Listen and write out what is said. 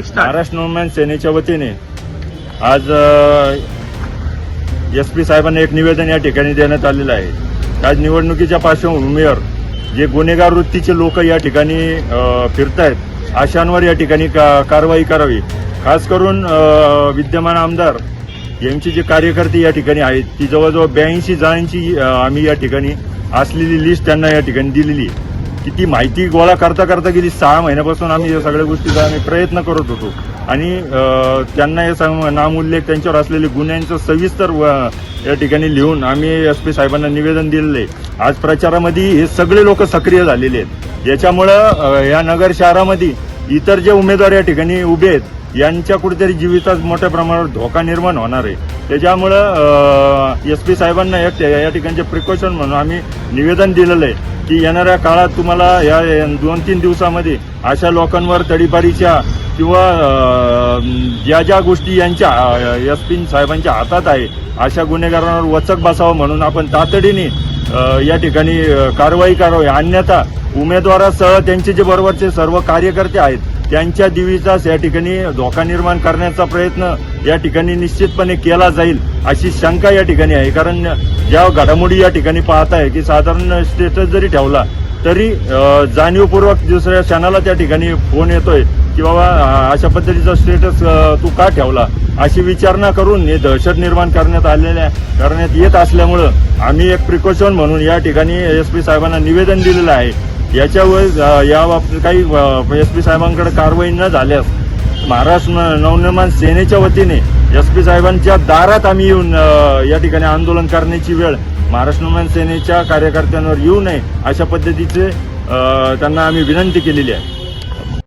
महाराष्ट्र नवनिर्माण सेनेच्या वतीने आज SP साहेबांना एक निवेदन या ठिकाणी देण्यात आलेलं आहे। आज निवडणुकीच्या पार्श्वभूमीवर जे गुन्हेगार वृत्तीचे लोक या ठिकाणी फिरतायत अशांवर या ठिकाणी कारवाई करावी। खास करून विद्यमान आमदार यांचे जे कार्यकर्ते या ठिकाणी आहेत ती जवळजवळ 82 जणांची आम्ही या ठिकाणी असलेली लिस्ट त्यांना या ठिकाणी दिलेली आहे। किती माहिती गोळा करता करता गेली 6 महिन्यापासून आम्ही या सगळ्या गोष्टीचा आम्ही प्रयत्न करत होतो आणि त्यांना हे नामोल्लेख त्यांच्यावर असलेले गुन्ह्यांचं सविस्तर या ठिकाणी लिहून आम्ही SP साहेबांना निवेदन दिलेलं आहे। आज प्रचारामध्ये हे सगळे लोक सक्रिय झालेले आहेत। याच्यामुळं या नगर शहरामध्ये इतर जे उमेदवार या ठिकाणी उभे आहेत यांच्या कुठेतरी जीवितात मोठ्या प्रमाणावर धोका निर्माण होणार आहे। त्याच्यामुळं SP साहेबांना या ठिकाणचे प्रिकॉशन म्हणून आम्ही निवेदन दिलेलं आहे की येणाऱ्या काळात तुम्हाला या 2-3 दिवसामध्ये अशा लोकांवर तडीपारीच्या किंवा ज्या गोष्टी यांच्या SP साहेबांच्या हातात आहे अशा गुन्हेगारांवर वचक बसावं म्हणून आपण तातडीने या ठिकाणी कारवाई करावी। अन्यथा उमेदवारासह त्यांचे जे बरोबरचे सर्व कार्यकर्ते आहेत त्यांच्या जीवितास या ठिकाणी धोका निर्माण करण्याचा प्रयत्न या ठिकाणी निश्चितपणे केला जाईल अशी शंका या ठिकाणी आहे। कारण ज्या घडामोडी या ठिकाणी पाहत आहे की साधारण स्टेटस जरी ठेवला तरी जाणीवपूर्वक दुसऱ्या क्षणाला त्या ठिकाणी फोन येतोय की बाबा अशा पद्धतीचा स्टेटस तू का ठेवला अशी विचारणा करून हे दहशत निर्माण करण्यात येत असल्यामुळं आम्ही एक प्रिकॉशन म्हणून या ठिकाणी SP साहेबांना निवेदन दिलेलं आहे। याच्यावर या बाबतीत काही SP साहेबांकडे कारवाई न झाल्यास महाराष्ट्र नवनिर्माण सेनेच्या वतीने SP साहेबांच्या दारात आम्ही येऊन या ठिकाणी आंदोलन करण्याची वेळ महाराष्ट्र नवनिर्माण सेनेच्या कार्यकर्त्यांवर येऊ नये अशा पद्धतीचे त्यांना आम्ही विनंती केलेली आहे।